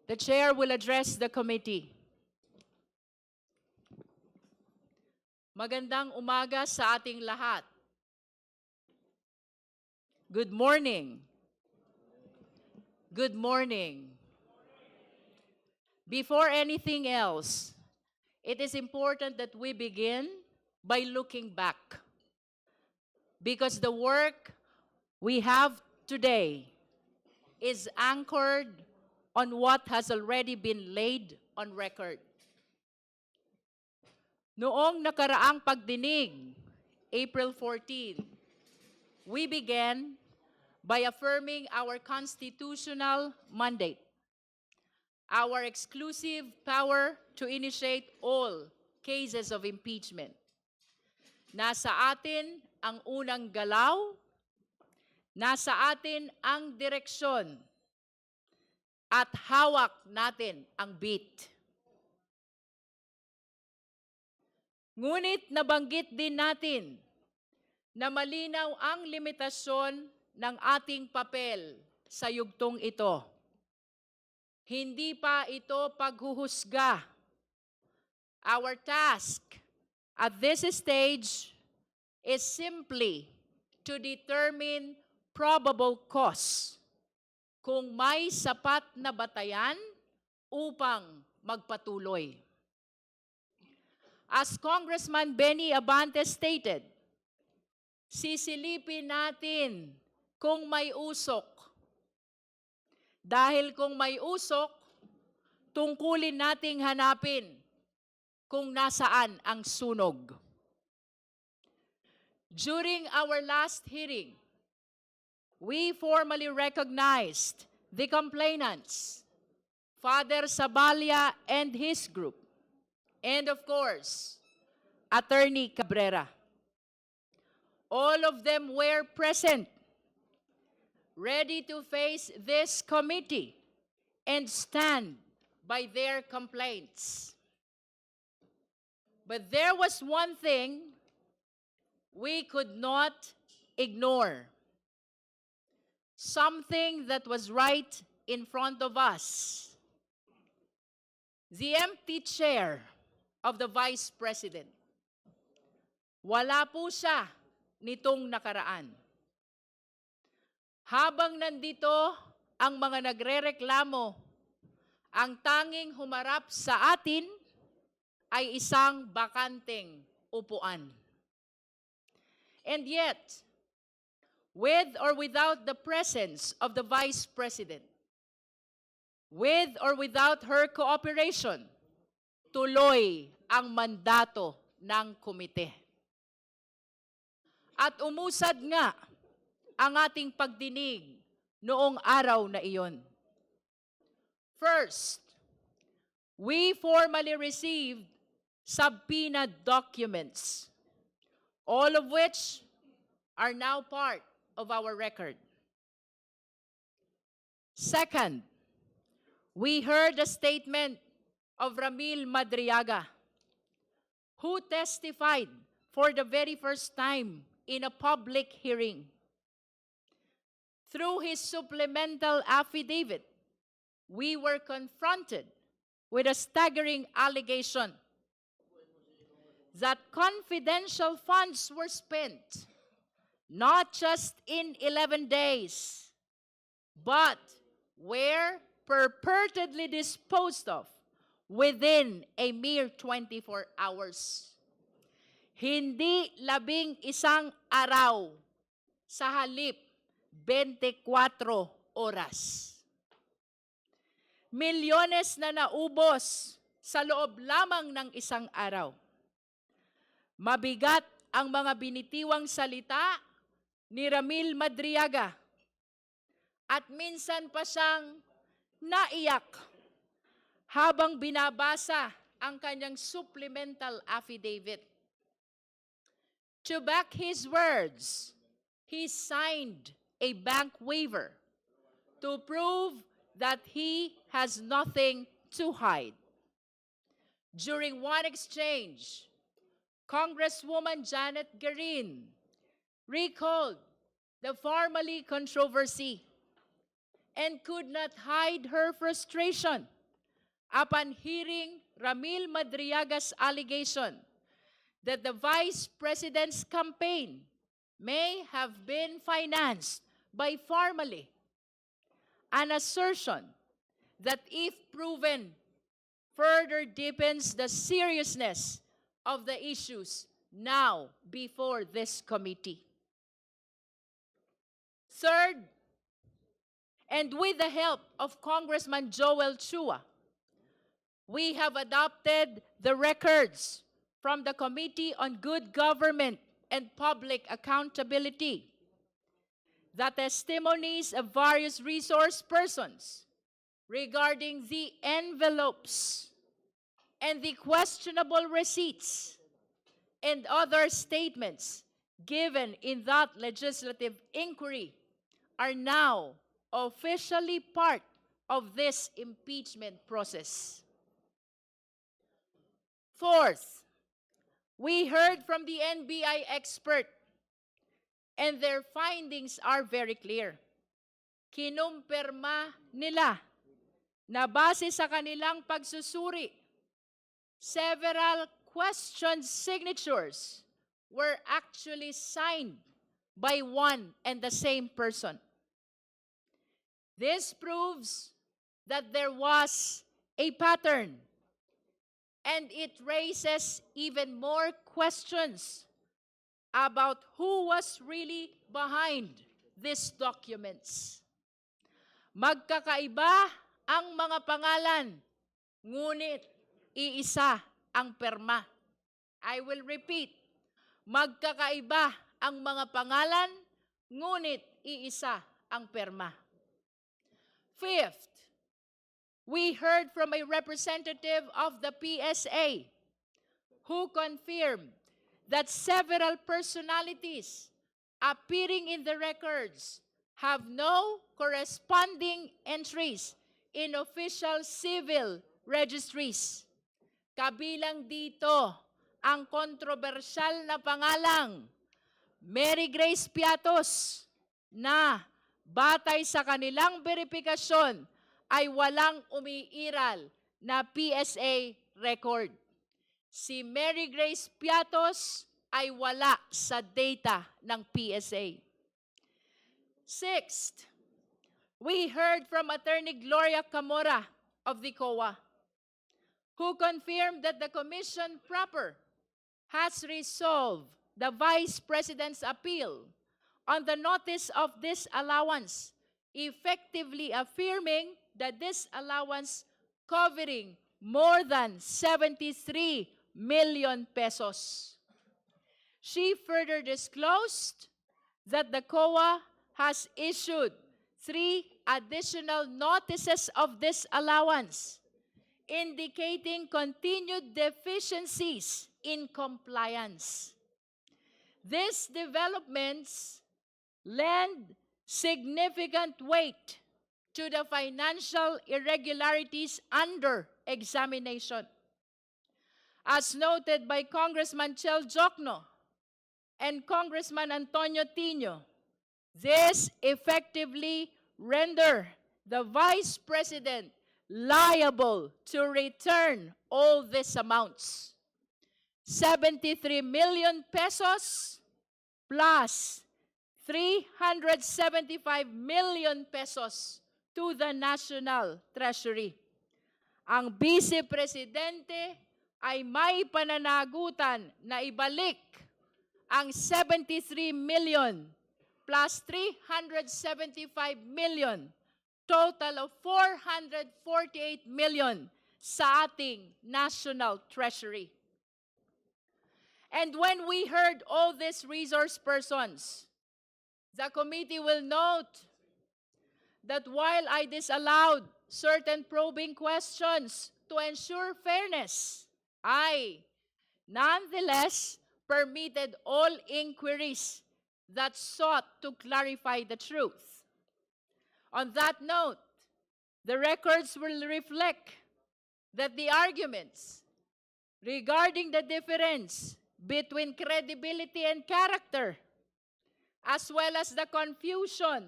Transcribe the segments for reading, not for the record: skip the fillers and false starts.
The Chair will address the committee. Magandang umaga sa ating lahat. Good morning. Good morning. Before anything else, it is important that we begin by looking back. Because the work we have today is anchored on what has already been laid on record. Noong nakaraang pagdinig, April 14, we began by affirming our constitutional mandate, our exclusive power to initiate all cases of impeachment. Nasa atin ang unang galaw, nasa atin ang direksyon, at hawak natin ang beat. Ngunit nabanggit din natin na malinaw ang limitasyon ng ating papel sa yugtong ito. Hindi pa ito paghuhusga. Our task at this stage is simply to determine probable cause kung may sapat na batayan upang magpatuloy. As Congressman Benny Abante stated, sisilipin natin kung may usok. Dahil kung may usok, tungkulin nating hanapin kung nasaan ang sunog. During our last hearing, we formally recognized the complainants, Father Sabalya and his group, and of course, Attorney Cabrera. All of them were present, ready to face this committee and stand by their complaints. But there was one thing we could not ignore. Something that was right in front of us. The empty chair of the Vice President. Wala po siya nitong nakaraan. Habang nandito ang mga nagrereklamo, ang tanging humarap sa atin ay isang bakanteng upuan. And yet, with or without the presence of the Vice President, with or without her cooperation, tuloy ang mandato ng komite. At umusad nga ang ating pagdinig noong araw na iyon. First, we formally received subpoena documents, all of which are now part of our record. Second, we heard a statement of Ramil Madriaga, who testified for the very first time in a public hearing. Through his supplemental affidavit, we were confronted with a staggering allegation that confidential funds were spent not just in 11 days, but were purportedly disposed of within a mere 24 hours. Hindi 11 araw, sa halip 24 oras. Milyones na naubos sa loob lamang ng isang araw. Mabigat ang mga binitiwang salita ni Ramil Madriaga at minsan pa siyang naiyak habang binabasa ang kanyang supplemental affidavit. To back his words, he signed a bank waiver to prove that he has nothing to hide. During one exchange, Congresswoman Janet Garin recalled the family controversy and could not hide her frustration upon hearing Ramil Madriaga's allegation that the Vice President's campaign may have been financed by Pharmally, an assertion that, if proven, further deepens the seriousness of the issues now before this committee. Third, and with the help of Congressman Joel Chua, we have adopted the records from the Committee on Good Government and Public Accountability, the testimonies of various resource persons regarding the envelopes and the questionable receipts and other statements given in that legislative inquiry are now officially part of this impeachment process. Fourth, we heard from the NBI expert, and their findings are very clear. Kinumpirma nila na base sa kanilang pagsusuri, several question signatures were actually signed by one and the same person. This proves that there was a pattern, and it raises even more questions about who was really behind these documents. Magkakaiba ang mga pangalan, ngunit iisa ang perma. I will repeat, magkakaiba ang mga pangalan, ngunit iisa ang perma. Fifth, we heard from a representative of the PSA who confirmed that several personalities appearing in the records have no corresponding entries in official civil registries. Kabilang dito ang kontrobersyal na pangalang Mary Grace Piatos na batay sa kanilang verifikasyon ay walang umiiral na PSA record. Si Mary Grace Piatos ay wala sa data ng PSA. Sixth, we heard from Attorney Gloria Camora of the COA, who confirmed that the Commission proper has resolved the Vice President's appeal on the notice of disallowance, effectively affirming that this allowance covering more than 73 million pesos. She further disclosed that the COA has issued 3 additional notices of disallowance, indicating continued deficiencies in compliance. These developments lend significant weight to the financial irregularities under examination. As noted by Congressman Chel Jokno and Congressman Antonio Tino, this effectively render the Vice President liable to return all these amounts. 73 million pesos plus 375 million pesos to the National Treasury. Ang Vice Presidente ay may pananagutan na ibalik ang 73 million plus 375 million, total of 448 million sa ating National Treasury. And when we heard all these resource persons, the committee will note that while I disallowed certain probing questions to ensure fairness, I nonetheless permitted all inquiries that sought to clarify the truth. On that note, the records will reflect that the arguments regarding the difference between credibility and character, as well as the confusion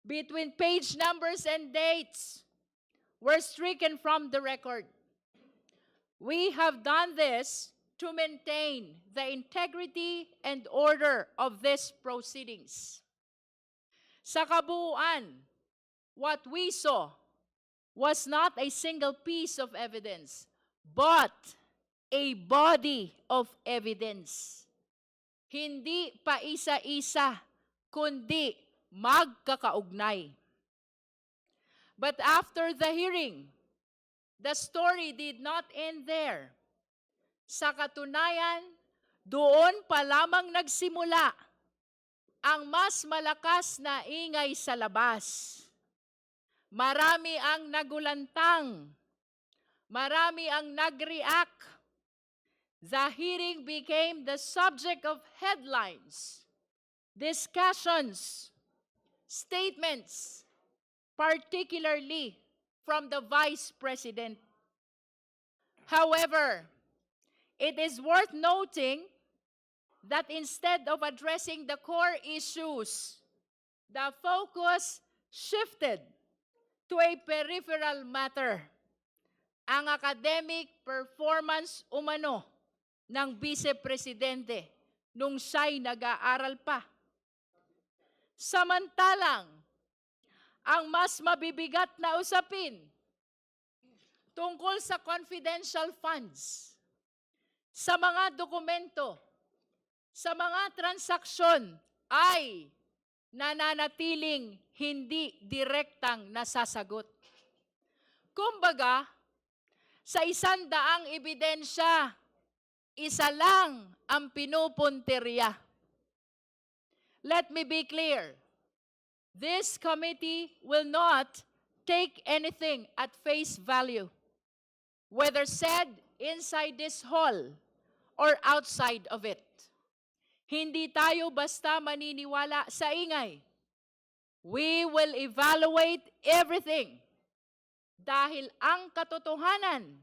between page numbers and dates, were stricken from the record. We have done this to maintain the integrity and order of these proceedings. Sa kabuuan, what we saw was not a single piece of evidence, but a body of evidence. Hindi pa isa-isa, kundi magkakaugnay. But after the hearing, the story did not end there. Sa katunayan, doon pa lamang nagsimula ang mas malakas na ingay sa labas. Marami ang nagulantang. Marami ang nag-react. The hearing became the subject of headlines, discussions, statements, particularly from the Vice President. However, it is worth noting that instead of addressing the core issues, the focus shifted to a peripheral matter, ang academic performance umano ng Vice Presidente nung siya'y nag-aaral pa. Samantalang, ang mas mabibigat na usapin tungkol sa confidential funds, sa mga dokumento, sa mga transaksyon ay nananatiling hindi direktang nasasagot. Kumbaga, sa 100 ebidensya, isa lang ang pinupuntirya. Let me be clear. This committee will not take anything at face value, whether said inside this hall or outside of it. Hindi tayo basta maniniwala sa ingay. We will evaluate everything dahil ang katotohanan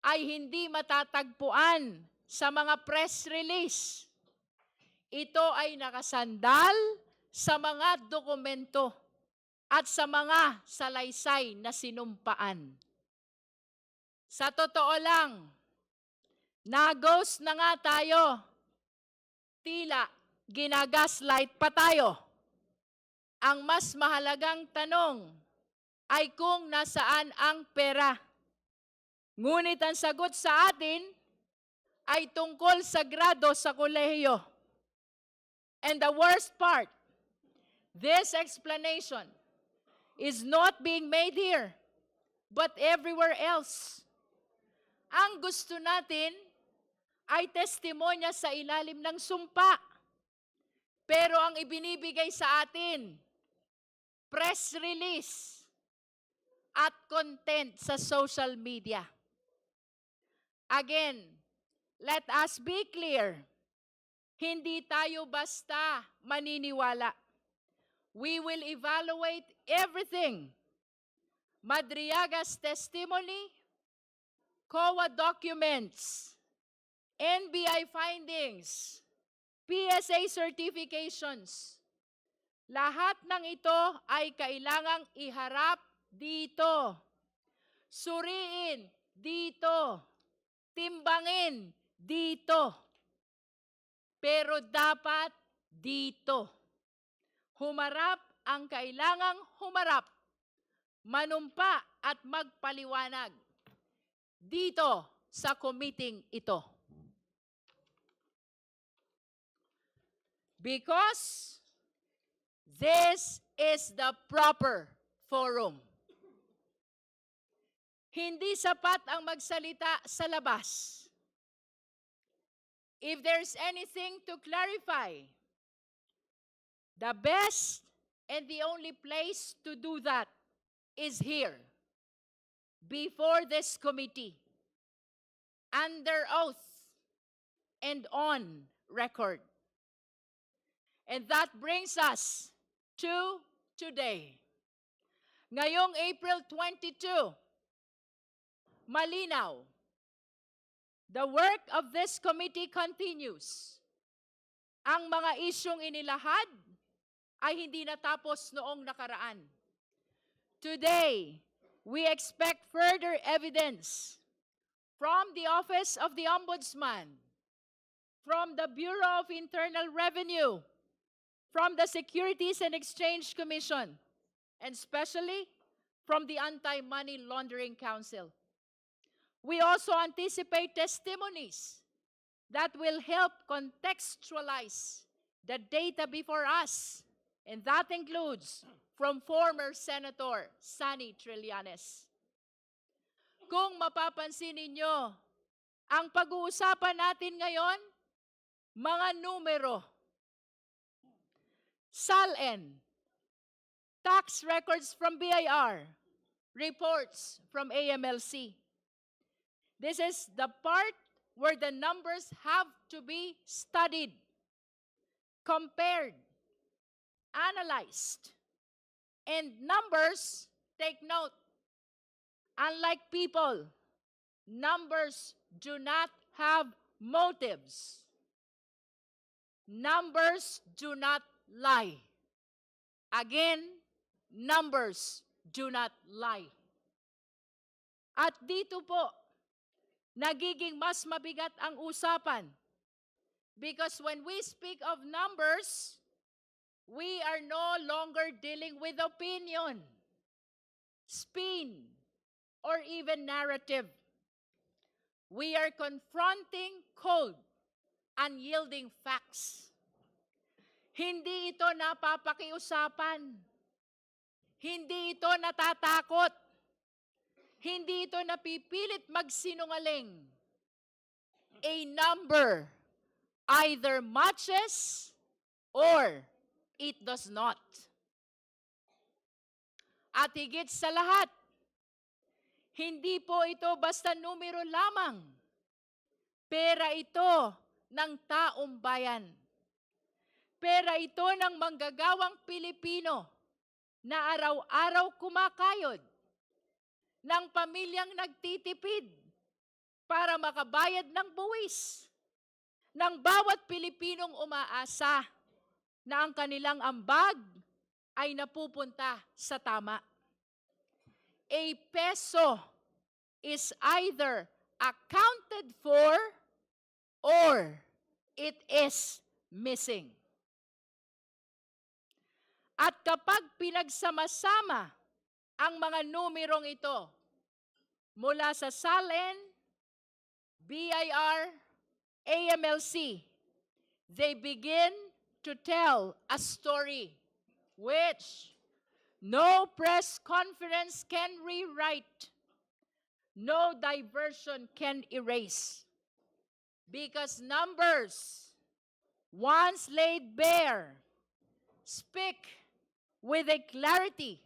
ay hindi matatagpuan sa mga press release. Ito ay nakasandal sa mga dokumento at sa mga salaysay na sinumpaan. Sa totoo lang, nagos na nga tayo. Tila ginagaslight pa tayo. Ang mas mahalagang tanong ay kung nasaan ang pera. Ngunit ang sagot sa atin ay tungkol sa grado sa kolehiyo. And the worst part, this explanation is not being made here, but everywhere else. Ang gusto natin ay testimonya sa ilalim ng sumpa. Pero ang ibinibigay sa atin, press release at content sa social media. Again, let us be clear. Hindi tayo basta maniniwala. We will evaluate everything. Madriaga's testimony, COA documents, NBI findings, PSA certifications. Lahat ng ito ay kailangang iharap dito. Suriin dito. Timbangin dito. Pero dapat dito. Humarap ang kailangang humarap. Manumpa at magpaliwanag. Dito sa committee ito. Because this is the proper forum. Hindi sapat ang magsalita sa labas. If there's anything to clarify, the best and the only place to do that is here, before this committee, under oath and on record. And that brings us to today. Ngayong April 22, malinaw, the work of this committee continues. Ang mga isyong inilahad ay hindi natapos noong nakaraan. Today, we expect further evidence from the Office of the Ombudsman, from the Bureau of Internal Revenue, from the Securities and Exchange Commission, and especially from the Anti-Money Laundering Council. We also anticipate testimonies that will help contextualize the data before us, and that includes from former Senator Sonny Trillanes. Kung mapapansin ninyo, ang pag-uusapan natin ngayon, mga numero, SALN, tax records from BIR, reports from AMLC. This is the part where the numbers have to be studied, compared, analyzed. And numbers, take note, unlike people, numbers do not have motives. Numbers do not lie. Again, numbers do not lie. At dito po, nagiging mas mabigat ang usapan. Because when we speak of numbers, we are no longer dealing with opinion, spin, or even narrative. We are confronting cold, unyielding facts. Hindi ito napapakiusapan. Hindi ito natatakot. Hindi ito napipilit magsinungaling. A number either matches or it does not. At higit sa lahat, hindi po ito basta numero lamang. Pera ito ng taong bayan. Pera ito ng manggagawang Pilipino na araw-araw kumakayod, ng pamilyang nagtitipid para makabayad ng buwis, ng bawat Pilipinong umaasa na ang kanilang ambag ay napupunta sa tama. A peso is either accounted for or it is missing. At kapag pinagsama-sama ang mga numerong ito mula sa SALN, BIR, AMLC, they begin to tell a story which no press conference can rewrite, no diversion can erase. Because numbers, once laid bare, speak with a clarity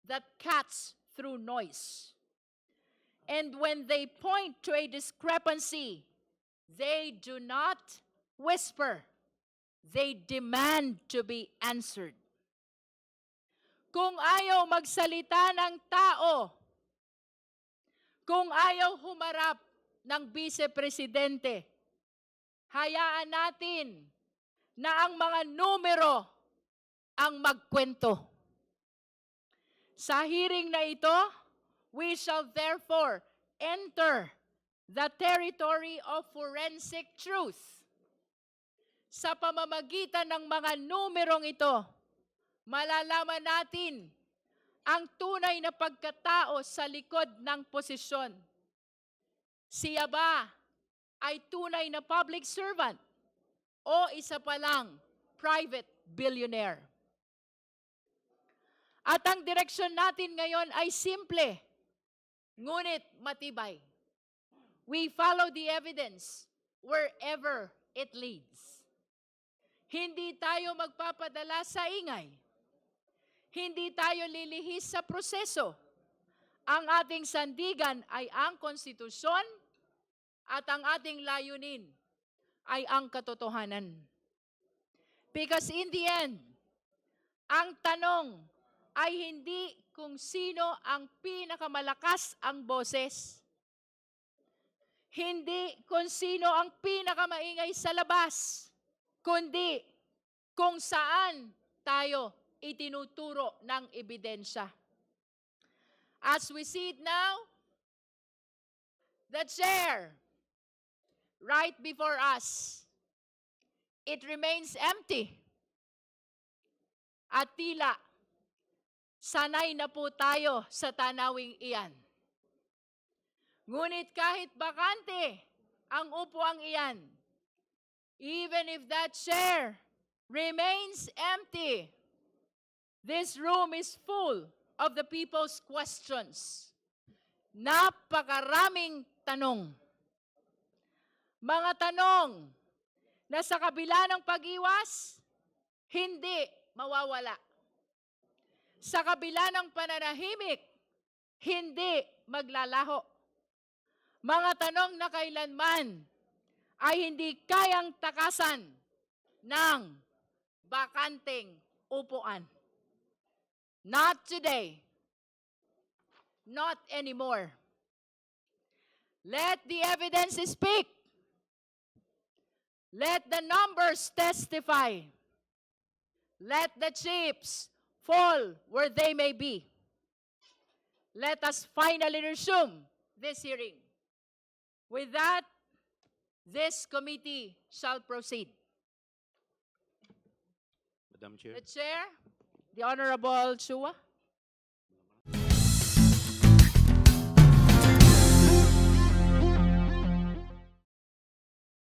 that cuts through noise. And when they point to a discrepancy, they do not whisper. They demand to be answered. Kung ayaw magsalita ng tao, kung ayaw humarap ng vice-presidente, hayaan natin na ang mga numero ang magkwento. Sa hearing na ito, we shall therefore enter the territory of forensic truth. Sa pamamagitan ng mga numerong ito, malalaman natin ang tunay na pagkatao sa likod ng posisyon. Siya ba ay tunay na public servant o isa pa lang private billionaire? At ang direksyon natin ngayon ay simple, ngunit matibay. We follow the evidence wherever it leads. Hindi tayo magpapadala sa ingay. Hindi tayo lilihis sa proseso. Ang ating sandigan ay ang konstitusyon at ang ating layunin ay ang katotohanan. Because in the end, ang tanong ay hindi kung sino ang pinakamalakas ang boses. Hindi kung sino ang pinakamaingay sa labas, kundi kung saan tayo itinuturo ng ebidensya. As we see it now, the chair right before us, it remains empty. At tila, sanay na po tayo sa tanawing iyan. Ngunit kahit bakante ang upuang iyan, even if that chair remains empty, this room is full of the people's questions. Napakaraming tanong. Mga tanong na sa kabila ng pag-iwas, hindi mawawala. Sa kabila ng pananahimik, hindi maglalaho. Mga tanong na kailanman ay hindi kayang takasan ng bakanteng upuan. Not today. Not anymore. Let the evidence speak. Let the numbers testify. Let the chips fall where they may be. Let us finally resume this hearing. With that, this committee shall proceed. Madam Chair. The Chair, the Honorable Chua.